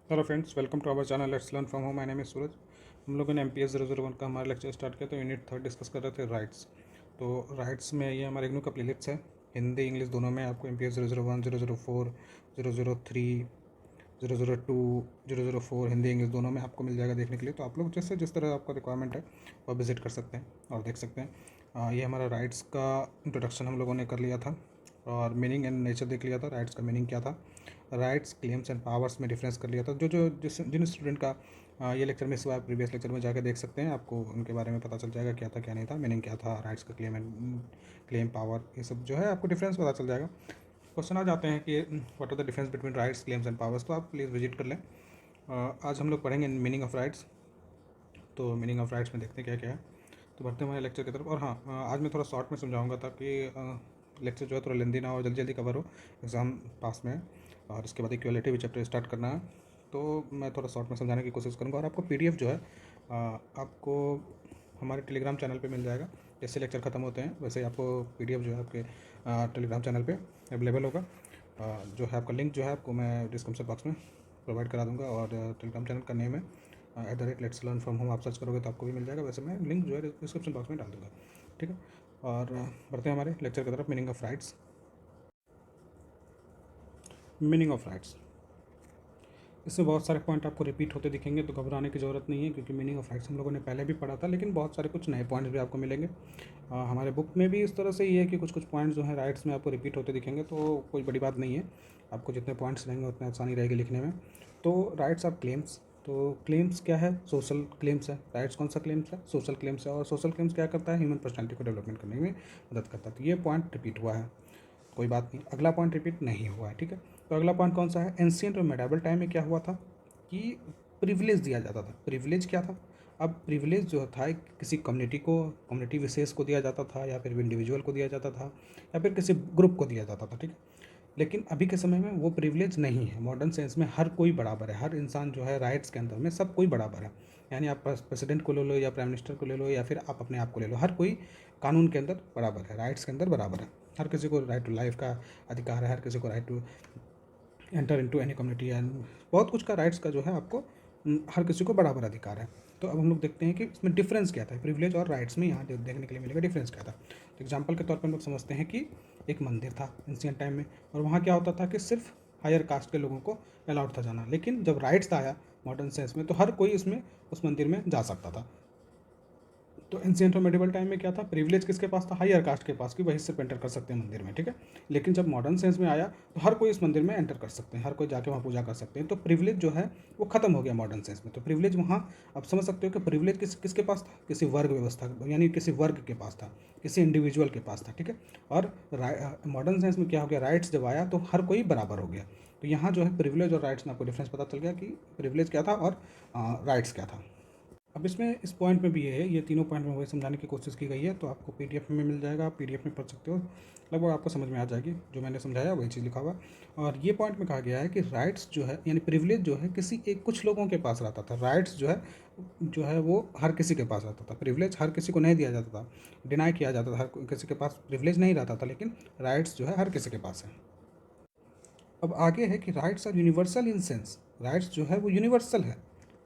Hello friends, welcome to our channel let's learn from home. My name is Suraj. हम लोगों ने MPS 001 का हमारा लेक्चर स्टार्ट किया तो यूनिट 3 डिस्कस कर रहे थे राइट्स। तो राइट्स में ये हमारे इग्नू का प्लेलिस्ट है, हिंदी इंग्लिश दोनों में। आपको MPS 001, 004, 003, 002, 004 हिंदी इंग्लिश दोनों में आपको मिल जाएगा देखने के लिए। तो आप लोग जैसे जिस तरह आपका रिक्वायरमेंट है वो विजिट कर सकते हैं और देख सकते हैं। ये हमारा राइट्स का इंट्रोडक्शन हम लोगों ने कर लिया था और मीनिंग एंड नेचर देख लिया था। राइट्स का मीनिंग क्या था, राइट्स क्लेम्स एंड पावर्स में डिफरेंस कर लिया था। जिन स्टूडेंट का ये लेक्चर मिस हुआ है, प्रीवियस लेक्चर में जाकर देख सकते हैं, आपको उनके बारे में पता चल जाएगा क्या था क्या नहीं था, मीनिंग क्या था, राइट्स का क्लेम पावर, ये सब जो है आपको डिफरेंस पता चल जाएगा। क्वेश्चन आ जाते हैं कि what are the difference between rights claims and powers, तो आप प्लीज़ विजिट कर लें। आज हम लोग पढ़ेंगे मीनिंग ऑफ राइट्स। तो मीनिंग ऑफ राइट्स में देखते हैं क्या क्या है। तो बढ़ते हैं हमारे लेक्चर की तरफ। और हाँ, आज मैं थोड़ा शॉर्ट में समझाऊंगा ताकि लेक्चर जो है थोड़ा लेंदी ना हो, जल्दी जल्दी कवर हो, एग्ज़ाम पास में है। और इसके बाद इक्वालिटी भी चैप्टर स्टार्ट करना है, तो मैं थोड़ा शॉर्ट में समझाने की कोशिश करूँगा। और आपको PDF जो है आपको हमारे टेलीग्राम चैनल पे मिल जाएगा। जैसे लेक्चर ख़त्म होते हैं वैसे ही आपको PDF जो है आपके टेलीग्राम चैनल पे अवेलेबल होगा। जो है आपका लिंक जो है आपको मैं डिस्क्रिप्शन बॉक्स में प्रोवाइड करा दूँगा। और टेलीग्राम चैनल का नेम है @लेट्स लर्न फ्रॉम होम। आप सर्च करोगे तो आपको भी मिल जाएगा। वैसे मैं लिंक जो है डिस्क्रिप्शन बॉक्स में डाल दूँगा, ठीक है। और बढ़ते हैं हमारे लेक्चर की तरफ। Meaning of rights. Meaning of rights, इसमें बहुत सारे पॉइंट आपको रिपीट होते दिखेंगे, तो घबराने की ज़रूरत नहीं है, क्योंकि मीनिंग ऑफ राइट्स हम लोगों ने पहले भी पढ़ा था, लेकिन बहुत सारे कुछ नए पॉइंट्स भी आपको मिलेंगे। हमारे बुक में भी इस तरह से ये है कि कुछ कुछ पॉइंट्स जो है राइट्स में आपको रिपीट होते दिखेंगे, तो कोई बड़ी बात नहीं है। आपको जितने पॉइंट्स रहेंगे उतने आसानी रहेगी लिखने में। तो राइट्स ऑफ क्लेम्स, तो क्लेम्स क्या है, सोशल क्लेम्स है। राइट्स कौन सा क्लेम्स है, सोशल क्लेम्स है। और सोशल क्लेम्स क्या करता है, ह्यूमन पर्सनैलिटी को डेवलपमेंट करने में मदद करता है। तो ये पॉइंट रिपीट हुआ है, कोई बात नहीं। अगला पॉइंट रिपीट नहीं हुआ है, ठीक है। तो अगला पॉइंट कौन सा है, एंशिएंट और मेडावल टाइम में क्या हुआ था कि प्रिविलेज दिया जाता था। प्रिविलेज क्या था, अब प्रिविलेज जो था किसी कम्युनिटी विशेष को दिया जाता था, या फिर इंडिविजुअल को दिया जाता था, या फिर किसी ग्रुप को दिया जाता था, ठीक है। लेकिन अभी के समय में वो प्रिविलेज नहीं है। मॉडर्न सेंस में हर कोई बराबर है, हर इंसान जो है राइट्स के अंदर में सब कोई बराबर है। यानी आप प्रेसिडेंट को ले लो, या प्राइम मिनिस्टर को ले लो, या फिर आप अपने आप को ले लो, हर कोई कानून के अंदर बराबर है, राइट्स के अंदर बराबर है। हर किसी को राइट टू लाइफ का अधिकार है, हर किसी को right to enter into any community and बहुत कुछ का राइट्स का जो है आपको हर किसी को बराबर अधिकार है। तो अब हम लोग देखते हैं कि इसमें डिफरेंस क्या था, प्रिविलेज और राइट्स में यहाँ देखने के लिए मिलेगा डिफरेंस क्या था। तो एग्जांपल के तौर पर हम लोग समझते हैं कि एक मंदिर था एंशिएंट टाइम में, और वहाँ क्या होता था कि सिर्फ हायर कास्ट के लोगों को अलाउड था जाना। लेकिन जब राइट्स आया मॉडर्न सेंस में, तो हर कोई इसमें उस मंदिर में जा सकता था। तो एंशिएंट और मेडिवल टाइम में क्या था, प्रिविलेज किसके पास था, हायर कास्ट के पास, कि वही सिर्फ एंटर कर सकते हैं मंदिर में, ठीक है। लेकिन जब मॉडर्न सेंस में आया तो हर कोई इस मंदिर में एंटर कर सकते हैं, हर कोई जाके वहाँ पूजा कर सकते हैं। तो प्रिविलेज जो है वो खत्म हो गया मॉडर्न सेंस में। तो प्रिविलेज वहाँ, आप समझ सकते हो कि प्रिविलेज किसके पास था, किसी वर्ग व्यवस्था, यानी किसी वर्ग के पास था, किसी इंडिविजुअल के पास था, ठीक है। और मॉडर्न सेंस में क्या हो गया, राइट्स जब आया तो हर कोई बराबर हो गया। तो यहाँ जो है प्रिविलेज और राइट्स में आपको डिफरेंस पता चल गया कि प्रिविलेज क्या था और राइट्स क्या था। अब इसमें इस पॉइंट में भी ये तीनों पॉइंट में वही समझाने की कोशिश की गई है। तो आपको PDF में मिल जाएगा, आप PDF में पढ़ सकते हो, लगभग आपको समझ में आ जाएगी। जो मैंने समझाया वही चीज़ लिखा हुआ है। और ये पॉइंट में कहा गया है कि राइट्स जो है, यानी प्रिविलेज जो है किसी एक कुछ लोगों के पास रहता था, राइट्स जो है वो हर किसी के पास रहता था। प्रिविलेज हर किसी को नहीं दिया जाता था, डिनाई किया जाता था, हर किसी के पास प्रिविलेज नहीं रहता था, लेकिन राइट्स जो है हर किसी के पास है। अब आगे है कि rights are universal in sense, rights जो है वो यूनिवर्सल है,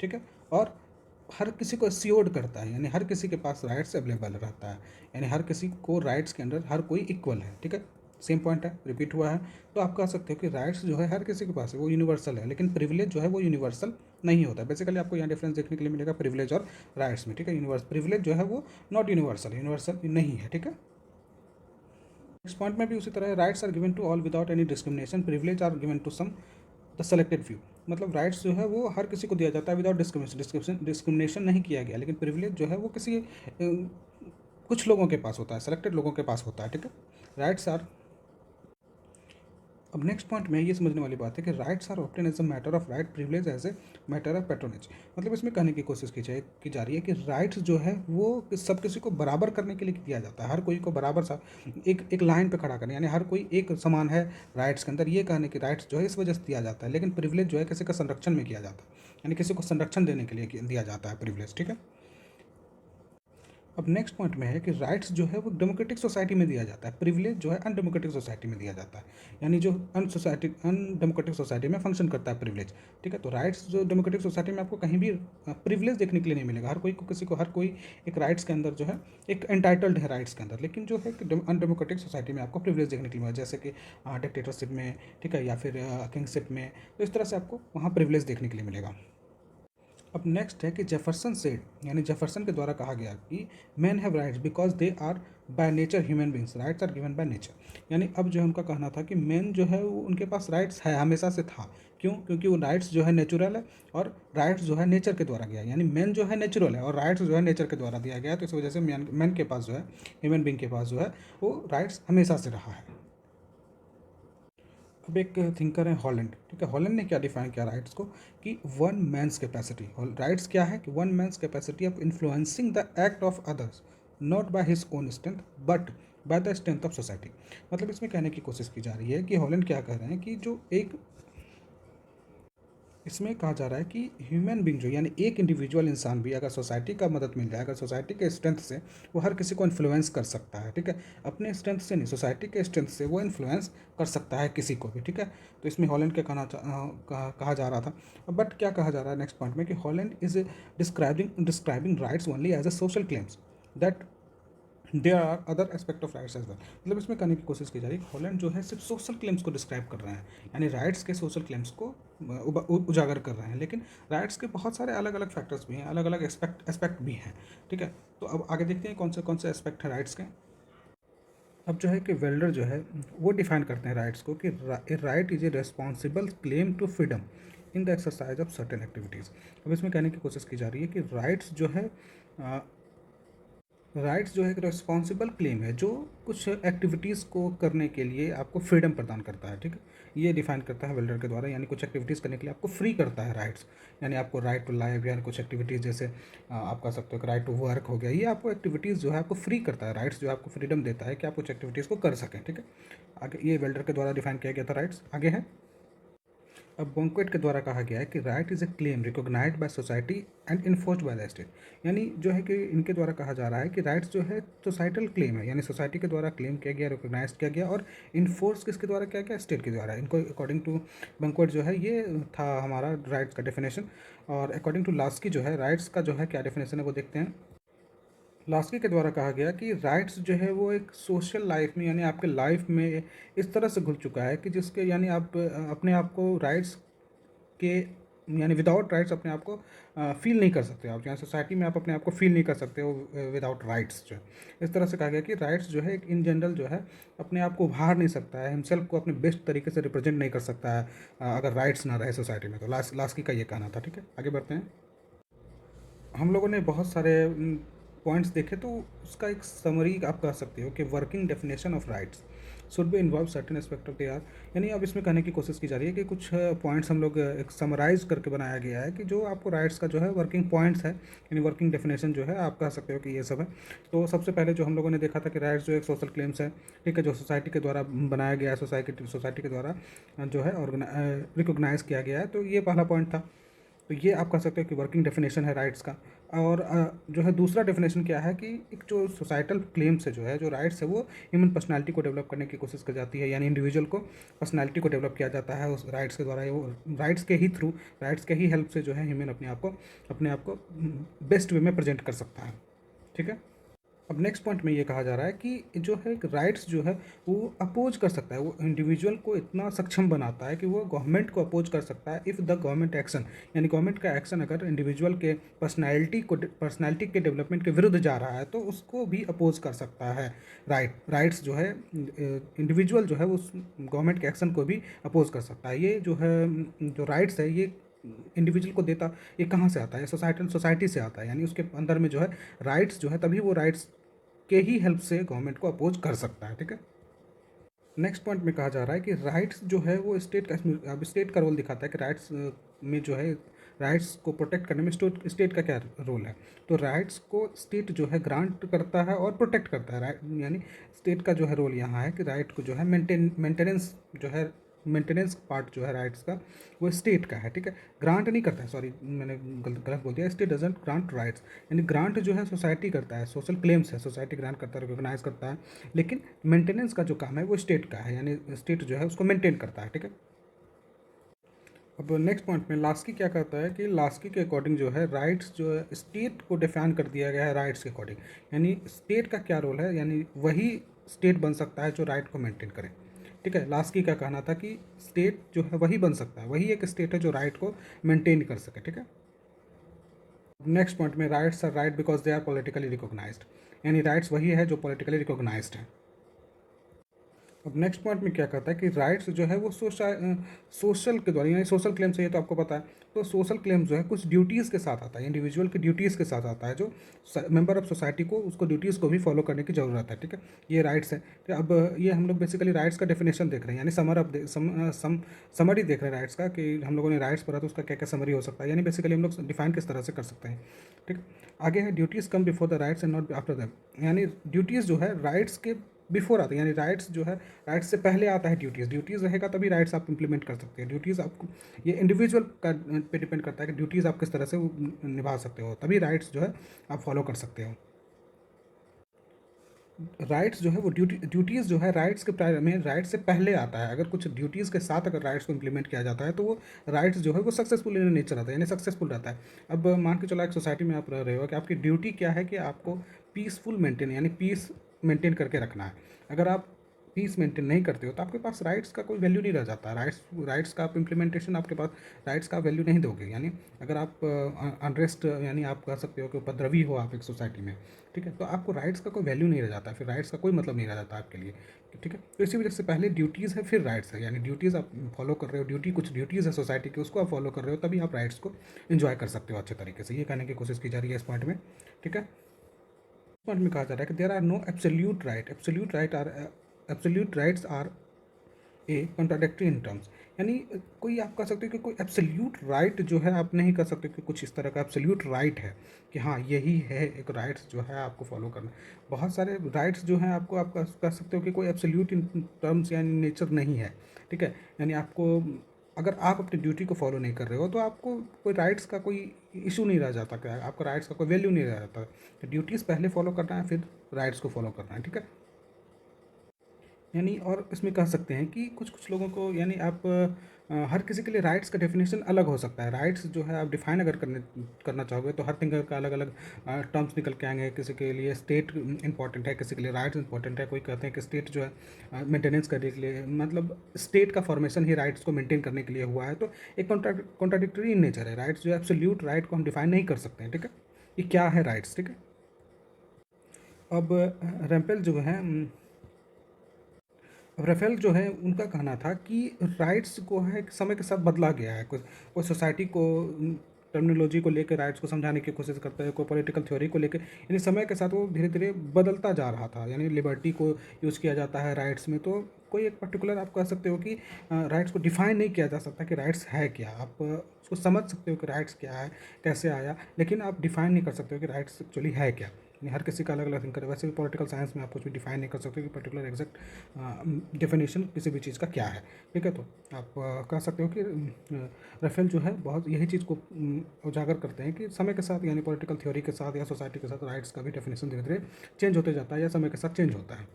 ठीक है। और हर किसी को एश्योर्ड करता है, यानी हर किसी के पास राइट्स अवेलेबल रहता है, यानी हर किसी को राइट्स के अंदर हर कोई इक्वल है, ठीक है। सेम पॉइंट है, रिपीट हुआ है। तो आप कह सकते हो कि राइट्स जो है हर किसी के पास है, वो यूनिवर्सल है, लेकिन प्रिविलेज जो है वो यूनिवर्सल नहीं होता। बेसिकली आपको यहाँ डिफरेंस देखने के लिए मिलेगा प्रिविलेज और राइट्स में, ठीक है। प्रिविलेज जो है वो नॉट यूनिवर्सल नहीं है, ठीक है। नेक्स्ट पॉइंट में भी उसी तरह rights are given to all without any discrimination, privilege are given to some the selected few. मतलब राइट्स जो है वो हर किसी को दिया जाता है विदाउट डिस्क्रिमिनेशन नहीं किया गया, लेकिन प्रिविलेज जो है वो किसी कुछ लोगों के पास होता है, सेलेक्टेड लोगों के पास होता है, ठीक है। राइट्स आर, अब नेक्स्ट पॉइंट में ये समझने वाली बात है कि rights are obtain as a matter of right, privilege as a matter of patronage. मतलब इसमें कहने की कोशिश की जा रही है कि राइट्स जो है वो सब किसी को बराबर करने के लिए दिया जाता है, हर कोई को बराबर सा एक लाइन पे खड़ा करने, यानी हर कोई एक समान है राइट्स के अंदर, ये कहने की राइट्स जो है इस वजह से दिया जाता है। लेकिन प्रिविलेज जो है किसी का संरक्षण में किया जाता है, यानी किसी को संरक्षण देने के लिए दिया जाता है प्रिविलेज, ठीक है। अब नेक्स्ट पॉइंट में है कि राइट्स जो है वो डेमोक्रेटिक सोसाइटी में दिया जाता है, प्रिविलेज जो है अनडेमोक्रेटिक सोसाइटी में दिया जाता है। यानी जो अनडेमोक्रेटिक सोसाइटी में फंक्शन करता है प्रिविलेज, ठीक है। तो राइट्स जो डेमोक्रेटिक सोसाइटी में आपको कहीं भी प्रिविलेज देखने के लिए नहीं मिलेगा। हर कोई को किसी को हर कोई एक राइट्स के अंदर जो है एक एंटाइटल्ड है राइट्स के अंदर, लेकिन जो है अनडेमोक्रेटिक सोसाइटी में आपको प्रिविलेज देखने के लिए मिलेगा, जैसे कि डिक्टेटरशिप में, ठीक है, या फिर किंगशिप में। तो इस तरह से आपको वहाँ प्रिविलेज देखने के लिए मिलेगा। अब नेक्स्ट है कि जेफरसन सेड, यानी जेफरसन के द्वारा कहा गया कि man have rights because they are by nature human beings, rights are given by nature. यानी अब जो है उनका कहना था कि मैन जो है वो उनके पास राइट्स है, हमेशा से था। क्यों? क्योंकि वो राइट्स जो है नेचुरल है और राइट्स जो है नेचर के द्वारा गया। यानी मैन जो है नेचुरल है और राइट्स जो है नेचर के द्वारा दिया गया है। तो इस वजह से मैन के पास जो है, ह्यूमन बींग के पास जो है वो राइट्स हमेशा से रहा है। अब एक थिंकर है हॉलैंड, ठीक है। हॉलैंड ने क्या डिफाइन किया राइट्स को कि वन मैंस कैपेसिटी। राइट्स क्या है कि one men's capacity of influencing the act of others not by his own strength but by the strength of society. मतलब इसमें कहने की कोशिश की जा रही है कि हॉलैंड क्या कह रहे हैं कि जो एक इसमें कहा जा रहा है कि ह्यूमन बींग जो यानी एक इंडिविजुअल इंसान भी अगर सोसाइटी का मदद मिल जाए, अगर सोसाइटी के स्ट्रेंथ से वो हर किसी को इन्फ्लुएंस कर सकता है, ठीक है। अपने स्ट्रेंथ से नहीं, सोसाइटी के स्ट्रेंथ से वो इन्फ्लुएंस कर सकता है किसी को भी, ठीक है। तो इसमें हॉलैंड क्या कहा जा रहा था। बट क्या कहा जा रहा है नेक्स्ट पॉइंट में कि Holland is describing rights only as a social claims that there are other aspect of rights as well. मतलब इसमें कहने की कोशिश की जा रही है हॉलैंड जो है सिर्फ सोशल क्लेम्स को डिस्क्राइब कर रहे हैं, यानी राइट्स के सोशल क्लेम्स को उजागर कर रहे हैं, लेकिन राइट्स के बहुत सारे अलग अलग फैक्टर्स भी हैं, अलग अलग एस्पेक्ट भी हैं, ठीक है। तो अब आगे देखते हैं कौन से एस्पेक्ट हैं राइट्स के। अब जो है कि वेल्डर जो है वो डिफाइन करते हैं राइट्स को कि right is a responsible claim to freedom in the exercise of certain activities. अब इसमें कहने की कोशिश की जा रही है कि राइट्स जो है राइट्स जो है एक रिस्पॉन्सिबल क्लेम है जो कुछ एक्टिविटीज़ को करने के लिए आपको फ्रीडम प्रदान करता है, ठीक है। ये डिफाइन करता है वेल्डर के द्वारा, यानी कुछ एक्टिविटीज़ करने के लिए आपको फ्री करता है राइट्स। यानी आपको राइट टू लाइफ, यानी कुछ एक्टिविटीज़ जैसे आप कह सकते हो कि राइट टू वर्क हो गया, ये आपको एक्टिविटीज़ जो है आपको फ्री करता है। राइट्स जो आपको फ्रीडम देता है कि आप कुछ एक्टिविटीज़ को कर सकें, ठीक है। आगे ये वेल्डर के द्वारा डिफाइन किया गया था राइट्स। आगे है अब बॉन्क्वेट के द्वारा कहा गया है कि right is a claim recognised by society and enforced by the state. यानी जो है कि इनके द्वारा कहा जा रहा है कि राइट्स जो है सोसाइटल क्लेम है, यानी सोसाइटी के द्वारा क्लेम किया गया, रिकॉग्नाइज किया गया और इन्फोर्स किसके द्वारा किया गया? स्टेट के द्वारा। इनको अकॉर्डिंग टू बॉन्क्वेट जो है ये था हमारा राइट्स का डेफिनेशन। और अकॉर्डिंग टू लास्की जो है राइट्स का जो है क्या डेफिनेशन है वो देखते हैं। लास्की के द्वारा कहा गया कि राइट्स जो है वो एक सोशल लाइफ में, यानी आपके लाइफ में इस तरह से घुल चुका है कि जिसके यानी आप अपने आप को राइट्स के यानी विदाउट राइट्स अपने आप को फील नहीं कर सकते आप, यहाँ सोसाइटी में आप अपने आप को फील नहीं कर सकते हो विदाउट राइट्स जो है। इस तरह से कहा गया कि राइट्स जो है एक इन जनरल जो है अपने आप को उभार नहीं सकता है, हिमसेल्फ को अपने बेस्ट तरीके से रिप्रेजेंट नहीं कर सकता है अगर राइट्स ना रहे सोसाइटी में। तो लास्की का ये कहना था, ठीक है। आगे बढ़ते हैं। हम लोगों ने बहुत सारे पॉइंट्स देखे, तो उसका एक समरी आप कह सकते हो कि working definition of rights should be involve certain aspect of they are. यानी अब इसमें कहने की कोशिश की जा रही है कि कुछ पॉइंट्स हम लोग एक समराइज करके बनाया गया है कि जो आपको राइट्स का जो है वर्किंग पॉइंट्स है, यानी वर्किंग डेफिनेशन जो है आप कह सकते हो कि ये सब है। तो सबसे पहले जो हम लोगों ने देखा था कि राइट्स जो एक सोशल क्लेम्स है, ठीक है, जो सोसाइटी के द्वारा बनाया गया है, सोसाइटी के द्वारा जो है रिकोगनाइज किया गया है। तो ये पहला पॉइंट था। तो ये आप कह सकते हो कि वर्किंग डेफिनेशन है राइट्स का। और जो है दूसरा डेफिनेशन क्या है कि एक जो सोसाइटल क्लेम्स है, जो है जो राइट्स है, वो ह्यूमन पर्सनालिटी को डेवलप करने की कोशिश की जाती है, यानी इंडिविजुअल को पर्सनालिटी को डेवलप किया जाता है उस राइट्स के द्वारा। वो राइट्स के ही थ्रू, राइट्स के ही हेल्प से जो है ह्यूमन अपने आप को बेस्ट वे में प्रेजेंट कर सकता है, ठीक है। अब नेक्स्ट पॉइंट में ये कहा जा रहा है कि जो है राइट्स जो है वो अपोज कर सकता है, वो इंडिविजुअल को इतना सक्षम बनाता है कि वो गवर्नमेंट को अपोज कर सकता है इफ़ द गवर्नमेंट एक्शन, यानी गवर्नमेंट का एक्शन अगर इंडिविजुअल के पर्सनैलिटी के डेवलपमेंट के विरुद्ध जा रहा है तो उसको भी अपोज कर सकता है। राइट्स जो है इंडिविजुअल जो है उस गवर्नमेंट के एक्शन को भी अपोज कर सकता है। ये जो है जो राइट्स है ये इंडिविजुअल को देता, ये कहाँ से आता है? सोसाइटी से आता है, यानी उसके अंदर में जो है राइट्स जो है तभी वो राइट्स के ही हेल्प से गवर्नमेंट को अपोज कर सकता है, ठीक है। नेक्स्ट पॉइंट में कहा जा रहा है कि राइट्स जो है वो स्टेट का रोल दिखाता है कि राइट्स में जो है राइट्स को प्रोटेक्ट करने में स्टेट का क्या रोल है। तो राइट्स को स्टेट जो है ग्रांट करता है और प्रोटेक्ट करता है, राइट, यानी स्टेट का जो है रोल यहाँ है कि राइट को जो है मेंटेनेंस जो है मेंटेनेंस पार्ट जो है राइट्स का वो स्टेट का है, ठीक है, ग्रांट नहीं करता है, सॉरी मैंने गलत बोल दिया, स्टेट डजंट ग्रांट राइट्स, यानी ग्रांट जो है सोसाइटी करता है, सोशल क्लेम्स है सोसाइटी ग्रांट करता है, रिकॉग्नाइज करता है, लेकिन मेंटेनेंस का जो काम है वो स्टेट का है, यानी स्टेट जो है उसको मेंटेन करता है, ठीक है। अब नेक्स्ट पॉइंट में लास्की क्या कहता है कि लास्की के अकॉर्डिंग जो है राइट्स जो है स्टेट को डिफाइन कर दिया गया है राइट्स के अकॉर्डिंग, यानी स्टेट का क्या रोल है, यानी वही स्टेट बन सकता है जो राइट को मेंटेन करे, ठीक है। लास्की का कहना था कि स्टेट जो है वही बन सकता है, वही एक स्टेट है जो राइट को मेंटेन कर सके, ठीक है। नेक्स्ट पॉइंट में rights are right because they are politically recognised, यानी राइट्स वही है जो पॉलिटिकली रिकॉग्नाइज्ड है। अब नेक्स्ट पॉइंट में क्या कहता है कि राइट्स जो है वो सोशल के द्वारा, यानी सोशल क्लेम चाहिए तो आपको पता है, तो सोशल क्लेम जो है कुछ ड्यूटीज़ के साथ आता है, इंडिविजुअल की ड्यूटीज़ के साथ आता है, जो मेंबर ऑफ सोसाइटी को उसको ड्यूटीज़ को भी फॉलो करने की ज़रूरत है, ठीक है, ये राइट्स है। तो अब ये हम लोग बेसिकली राइट्स का डेफिनेशन देख रहे हैं, यानी समरी देख रहे हैं राइट्स का, कि हम लोगों ने राइट्स पढ़ा तो उसका क्या क्या समरी हो सकता है, यानी बेसिकली हम लोग डिफाइन किस तरह से कर सकते हैं, ठीक है। आगे है duties come before the rights and not after them, यानी ड्यूटीज़ जो है राइट्स के बिफोर आते हैं, यानी राइट्स जो है राइट्स से पहले आता है ड्यूटीज़, ड्यूटीज़ रहेगा तभी राइट्स आप इंप्लीमेंट कर सकते हैं, ड्यूटीज़ आपको ये इंडिविजुअल का पे डिपेंड करता है कि ड्यूटीज़ आप किस तरह से निभा सकते हो, तभी राइट्स जो है आप फॉलो कर सकते हो। राइट्स जो है वो ड्यूटीज़ जो है राइट्स के प्रायर में राइट्स से पहले आता है, अगर कुछ ड्यूटीज़ के साथ अगर राइट्स को इंप्लीमेंट किया जाता है तो वो राइट्स जो है वो सक्सेसफुल इन नेचर आता है, यानी सक्सेसफुल रहता है। अब मान के चलो एक सोसाइटी में आप रह रहे हो कि आपकी ड्यूटी क्या है कि आपको पीसफुल मेंटेन, यानी पीस मेंटेन करके रखना है, अगर आप पीस मेंटेन नहीं करते हो तो आपके पास राइट्स का कोई वैल्यू नहीं रह जाता, राइट्स का आप इम्प्लीमेंटेशन आपके पास राइट्स का वैल्यू नहीं दोगे, यानी अगर आप अनरेस्ट, यानी आप कह सकते हो कि उपद्रवी हो आप एक सोसाइटी में, ठीक है, तो आपको राइट्स का कोई वैल्यू नहीं रह जाता, फिर राइट्स का कोई मतलब नहीं रह जाता आपके लिए, ठीक है। तो इसी वजह से पहले ड्यूटीज़ है फिर राइट्स है, यानी ड्यूटीज़ आप फॉलो कर रहे हो, कुछ ड्यूटीज़ है सोसाइटी की उसको आप फॉलो कर रहे हो, तभी आप राइट्स को इन्जॉय कर सकते हो अच्छे तरीके से, ये कहने की कोशिश की जा रही है इस पॉइंट में, ठीक है। पॉइंट में कहा जा रहा है कि there are no absolute rights are a contradictory in terms, यानी कोई आप कह सकते हो कि कोई एब्सोल्यूट राइट जो है आप नहीं कह सकते कि कुछ इस तरह का एब्सोल्यूट राइट है कि हाँ यही है एक राइट्स जो है आपको फॉलो करना, बहुत सारे राइट्स जो हैं आपको आप कह सकते हो कि कोई एब्सोल्यूट इन टर्म्स यानी नेचर नहीं है, ठीक है, यानी आपको अगर आप अपनी ड्यूटी को फॉलो नहीं कर रहे हो तो आपको कोई राइट्स का कोई इशू नहीं रह जाता, क्या आपका राइट्स का कोई वैल्यू नहीं रह जाता, तो ड्यूटीज़ पहले फॉलो करना है फिर राइट्स को फॉलो करना है, ठीक है। यानी और इसमें कह सकते हैं कि कुछ कुछ लोगों को, यानी आप हर किसी के लिए राइट्स का डेफिनेशन अलग हो सकता है, राइट्स जो है आप डिफाइन अगर करना चाहोगे तो हर थिंगर का अलग अलग टर्म्स निकल के आएंगे, किसी के लिए स्टेट इंपॉर्टेंट है, किसी के लिए राइट्स इंपॉर्टेंट है, कोई कहते हैं कि स्टेट जो है मेंटेनेंस करने के लिए, मतलब स्टेट का फॉर्मेशन ही राइट्स को मेंटेन करने के लिए हुआ है, तो एक कॉन्ट्राडिक्टरी इन नेचर है, राइट्स जो है एब्सोल्यूट राइट को हम डिफाइन नहीं कर सकते हैं, ठीक है, ये क्या है राइट्स, ठीक है। अब रेम्पेल जो है अब राफेल जो है उनका कहना था कि राइट्स को है समय के साथ बदला गया है, कुछ कोई सोसाइटी को टर्मिनोलॉजी को लेकर राइट्स को समझाने की कोशिश करता है, कोई पॉलिटिकल थ्योरी को लेकर, यानी समय के साथ वो धीरे धीरे बदलता जा रहा था, यानी लिबर्टी को यूज़ किया जाता है राइट्स में, तो कोई एक पर्टिकुलर आप कह सकते हो कि राइट्स को डिफाइन नहीं किया जा सकता कि राइट्स है क्या, आप उसको समझ सकते हो कि राइट्स क्या है, कैसे आया, लेकिन आप डिफाइन नहीं कर सकते हो कि राइट्स एक्चुअली है क्या, हर किसी का अलग अलग थिंकर है, वैसे भी पॉलिटिकल साइंस में आप कुछ भी डिफाइन नहीं कर सकते कि पर्टिकुलर एग्जैक्ट डेफिनेशन किसी भी चीज़ का क्या है, ठीक है। तो आप कह सकते हो कि राफेल जो है बहुत यही चीज़ को उजागर करते हैं कि समय के साथ, यानी पॉलिटिकल थ्योरी के साथ या सोसाइटी के साथ राइट्स का भी डेफिनेशन धीरे धीरे चेंज होते जाता है या समय के साथ चेंज होता है।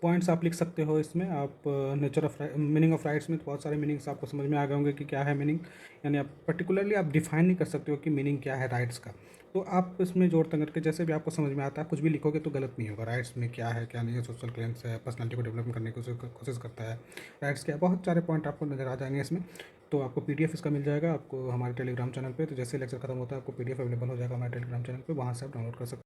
पॉइंट्स आप लिख सकते हो इसमें, आप nature of meaning of rights में तो बहुत सारे मीनिंग्स आपको समझ में आ गए होंगे कि क्या है मीनिंग, यानी आप पर्टिकुलरली आप डिफाइन नहीं कर सकते हो कि मीनिंग क्या है राइट्स का, तो आप इसमें जोड़ तंग करके जैसे भी आपको समझ में आता है कुछ भी लिखोगे तो गलत नहीं होगा, राइट्स में क्या है क्या नहीं है, सोशल क्लेम्स है, पर्सनालिटी को डेवलप करने की कोशिश करता है, राइट्स क्या है, बहुत सारे पॉइंट आपको नजर आ जाएंगे इसमें। तो आपको पीडीएफ इसका मिल जाएगा आपको हमारे टेलीग्राम चैनल पे, तो जैसे लेक्चर खत्म होता है आपको पीडीएफ अवेलेबल हो जाएगा हमारे टेलीग्राम चैनल पे, वहाँ से आप डाउनलोड कर सकते हैं।